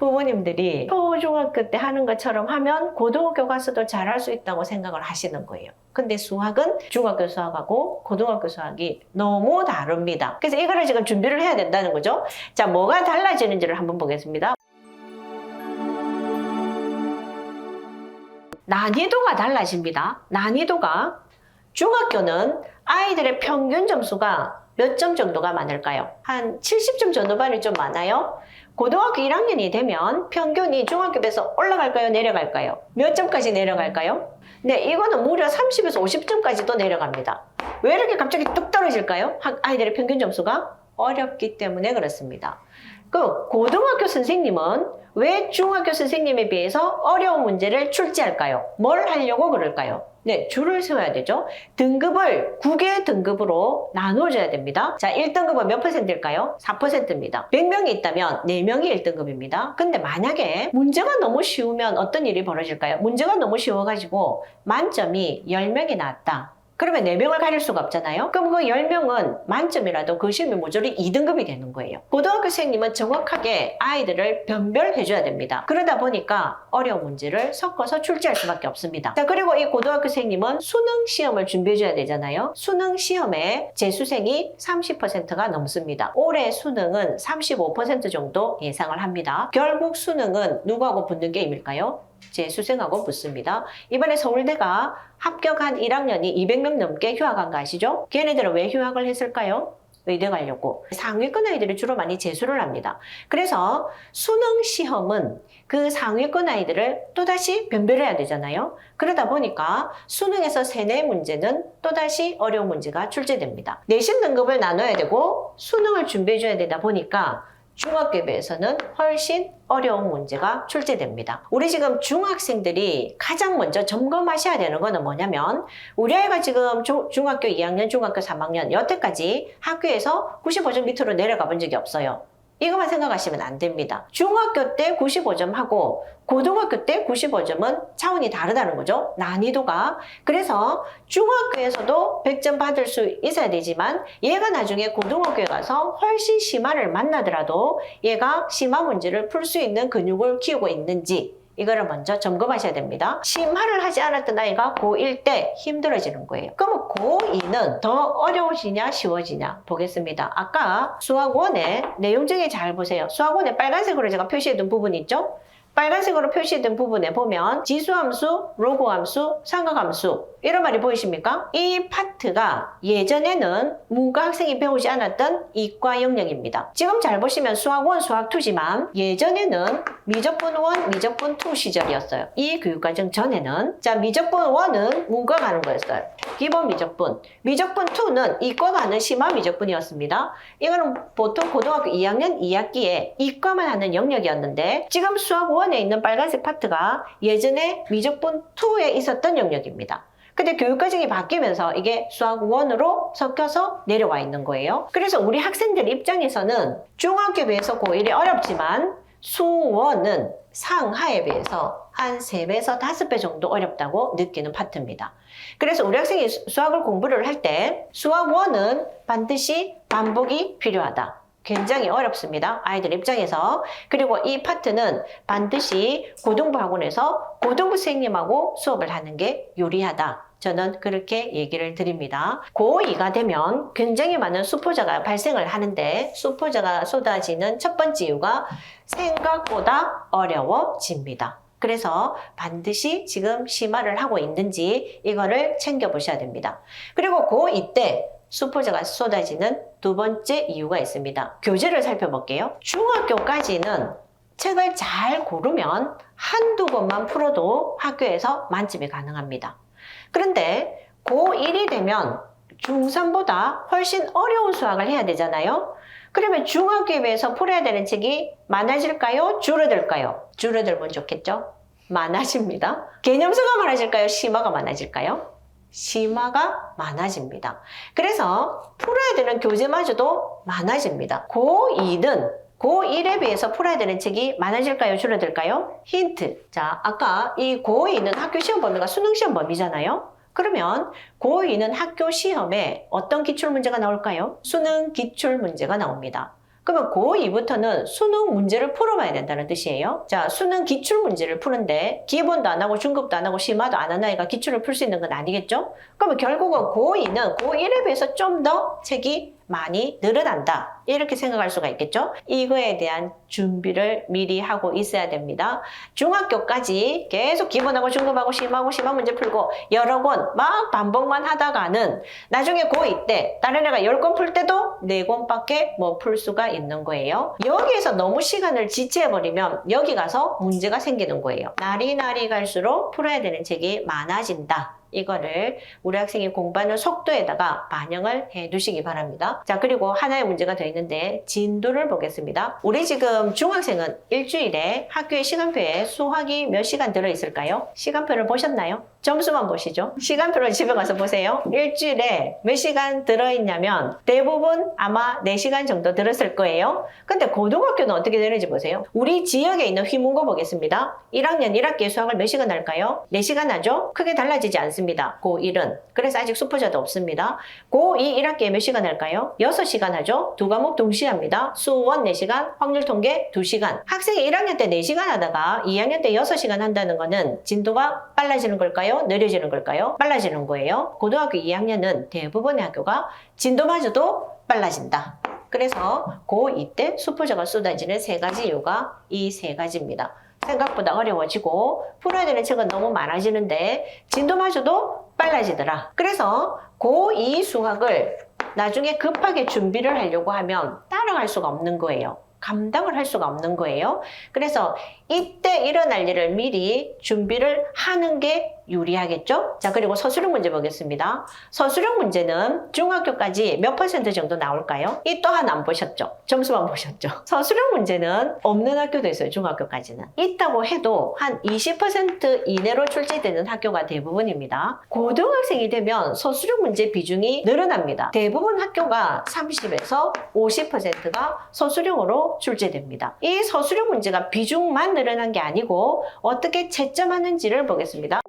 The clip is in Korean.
부모님들이 초중학교 때 하는 것처럼 하면 고등학교 가서도 잘할 수 있다고 생각을 하시는 거예요. 근데 수학은 중학교 수학하고 고등학교 수학이 너무 다릅니다. 그래서 이거를 지금 준비를 해야 된다는 거죠. 자, 뭐가 달라지는지를 한번 보겠습니다. 난이도가 달라집니다. 난이도가 중학교는 아이들의 평균 점수가 몇 점 정도가 많을까요? 한 70점 전후반이 좀 많아요. 고등학교 1학년이 되면 평균이 중학교 비해서 올라갈까요? 내려갈까요? 몇 점까지 내려갈까요? 네, 이거는 무려 30에서 50점까지도 내려갑니다. 왜 이렇게 갑자기 뚝 떨어질까요? 아이들의 평균 점수가 어렵기 때문에 그렇습니다. 그 고등학교 선생님은 왜 중학교 선생님에 비해서 어려운 문제를 출제할까요? 뭘 하려고 그럴까요? 네, 줄을 세워야 되죠. 등급을 9개 등급으로 나눠줘야 됩니다. 자, 1등급은 몇 %일까요? 4%입니다. 100명이 있다면 4명이 1등급입니다. 근데 만약에 문제가 너무 쉬우면 어떤 일이 벌어질까요? 문제가 너무 쉬워가지고 만점이 10명이 나왔다. 그러면 4명을 가릴 수가 없잖아요. 그럼 그 10명은 만점이라도 그 시험이 모조리 2등급이 되는 거예요. 고등학교 선생님은 정확하게 아이들을 변별해줘야 됩니다. 그러다 보니까 어려운 문제를 섞어서 출제할 수밖에 없습니다. 자, 그리고 이 고등학교 선생님은 수능 시험을 준비해줘야 되잖아요. 수능 시험에 재수생이 30%가 넘습니다. 올해 수능은 35% 정도 예상을 합니다. 결국 수능은 누구하고 붙는 게임일까요? 재수생하고 붙습니다. 이번에 서울대가 합격한 1학년이 200명 넘게 휴학한 거 아시죠? 걔네들은 왜 휴학을 했을까요? 의대 가려고. 상위권 아이들이 주로 많이 재수를 합니다. 그래서 수능 시험은 그 상위권 아이들을 또다시 변별해야 되잖아요. 그러다 보니까 수능에서 세네 문제는 또다시 어려운 문제가 출제됩니다. 내신 등급을 나눠야 되고 수능을 준비해줘야 되다 보니까 중학교에 비해서는 훨씬 어려운 문제가 출제됩니다. 우리 지금 중학생들이 가장 먼저 점검하셔야 되는 거는 뭐냐면 우리 아이가 지금 중학교 2학년, 중학교 3학년 여태까지 학교에서 95점 밑으로 내려가 본 적이 없어요. 이것만 생각하시면 안 됩니다. 중학교 때 95점하고 고등학교 때 95점은 차원이 다르다는 거죠. 난이도가. 그래서 중학교에서도 100점 받을 수 있어야 되지만 얘가 나중에 고등학교에 가서 훨씬 심화를 만나더라도 얘가 심화 문제를 풀 수 있는 근육을 키우고 있는지 이거를 먼저 점검하셔야 됩니다. 심화를 하지 않았던 아이가 고1 때 힘들어지는 거예요. 그럼 고2는 더 어려워지냐 쉬워지냐 보겠습니다. 아까 수학원의 내용 중에 잘 보세요. 수학원에 빨간색으로 제가 표시해둔 부분 있죠? 빨간색으로 표시된 부분에 보면 지수함수, 로그함수, 삼각함수 이런 말이 보이십니까? 이 파트가 예전에는 문과 학생이 배우지 않았던 이과 영역입니다. 지금 잘 보시면 수학 1, 수학 2지만 예전에는 미적분 1, 미적분 2 시절이었어요. 이 교육과정 전에는 자 미적분 1은 문과가 하는 거였어요. 기본 미적분. 미적분 2는 이과가 하는 심화 미적분이었습니다. 이거는 보통 고등학교 2학년 2학기에 이과만 하는 영역이었는데 지금 수학 1에 있는 빨간색 파트가 예전에 미적분 2에 있었던 영역입니다. 근데 교육과정이 바뀌면서 이게 수학 1으로 섞여서 내려와 있는 거예요. 그래서 우리 학생들 입장에서는 중학교에 비해서 고1이 어렵지만 수1은 상하에 비해서 한 3배에서 5배 정도 어렵다고 느끼는 파트입니다. 그래서 우리 학생이 수학을 공부를 할 때 수학 1은 반드시 반복이 필요하다. 굉장히 어렵습니다. 아이들 입장에서. 그리고 이 파트는 반드시 고등부 학원에서 고등부 선생님하고 수업을 하는 게 유리하다. 저는 그렇게 얘기를 드립니다. 고2가 되면 굉장히 많은 수포자가 발생을 하는데 수포자가 쏟아지는 첫 번째 이유가 생각보다 어려워집니다. 그래서 반드시 지금 심화를 하고 있는지 이거를 챙겨보셔야 됩니다. 그리고 고2 때 수포자가 쏟아지는 두 번째 이유가 있습니다. 교재를 살펴볼게요. 중학교까지는 책을 잘 고르면 한두 번만 풀어도 학교에서 만점이 가능합니다. 그런데 고1이 되면 중3보다 훨씬 어려운 수학을 해야 되잖아요. 그러면 중학교에 비해서 풀어야 되는 책이 많아질까요? 줄어들까요? 줄어들면 좋겠죠? 많아집니다. 개념수가 많아질까요? 심화가 많아질까요? 심화가 많아집니다. 그래서 풀어야 되는 교재마저도 많아집니다. 고1에 비해서 풀어야 되는 책이 많아질까요? 줄어들까요? 힌트. 자, 아까 이 고2는 학교 시험 범위가 수능 시험 범위잖아요. 그러면 고2는 학교 시험에 어떤 기출 문제가 나올까요? 수능 기출 문제가 나옵니다. 그러면 고2부터는 수능 문제를 풀어봐야 된다는 뜻이에요. 자, 수능 기출 문제를 푸는데 기본도 안 하고 중급도 안 하고 심화도 안 하는 아이가 기출을 풀 수 있는 건 아니겠죠? 그러면 결국은 고2는 고1에 비해서 좀 더 책이 많이 늘어난다. 이렇게 생각할 수가 있겠죠? 이거에 대한 준비를 미리 하고 있어야 됩니다. 중학교까지 계속 기본하고 중급하고 심하고 심화 문제 풀고 여러 권 막 반복만 하다가는 나중에 고2 때 다른 애가 10권 풀 때도 4권밖에 못 풀 수가 있는 거예요. 여기에서 너무 시간을 지체해버리면 여기 가서 문제가 생기는 거예요. 날이 갈수록 풀어야 되는 책이 많아진다. 이거를 우리 학생이 공부하는 속도에다가 반영을 해 두시기 바랍니다. 자, 그리고 하나의 문제가 더 있는데 진도를 보겠습니다. 우리 지금 중학생은 일주일에 학교의 시간표에 수학이 몇 시간 들어있을까요? 시간표를 보셨나요? 점수만 보시죠. 시간표를 집에 가서 보세요. 일주일에 몇 시간 들어있냐면 대부분 아마 4시간 정도 들었을 거예요. 근데 고등학교는 어떻게 되는지 보세요. 우리 지역에 있는 휘문고 보겠습니다. 1학년 1학기의 수학을 몇 시간 할까요? 4시간 하죠? 크게 달라지지 않습니다. 고1은. 그래서 아직 수포자도 없습니다. 고2 1학기에 몇 시간 할까요? 6시간 하죠? 두 과목 동시에 합니다. 수원 4시간, 확률 통계 2시간. 학생이 1학년 때 4시간 하다가 2학년 때 6시간 한다는 거는 진도가 빨라지는 걸까요? 느려지는 걸까요? 빨라지는 거예요. 고등학교 2학년은 대부분의 학교가 진도마저도 빨라진다. 그래서 고2 때 수포자가 쏟아지는 3가지 이유가 이 3가지입니다. 생각보다 어려워지고 풀어야 되는 책은 너무 많아지는데 진도마저도 빨라지더라. 그래서 고2 수학을 나중에 급하게 준비를 하려고 하면 따라갈 수가 없는 거예요. 감당을 할 수가 없는 거예요. 그래서 이때 일어날 일을 미리 준비를 하는 게 유리하겠죠? 자, 그리고 서술형 문제 보겠습니다. 서술형 문제는 중학교까지 몇 % 정도 나올까요? 이 또한 안 보셨죠? 점수만 보셨죠? 서술형 문제는 없는 학교도 있어요, 중학교까지는. 있다고 해도 한 20% 이내로 출제되는 학교가 대부분입니다. 고등학생이 되면 서술형 문제 비중이 늘어납니다. 대부분 학교가 30에서 50%가 서술형으로 출제됩니다. 이 서술형 문제가 비중만 늘어난 게 아니고 어떻게 채점하는지를 보겠습니다.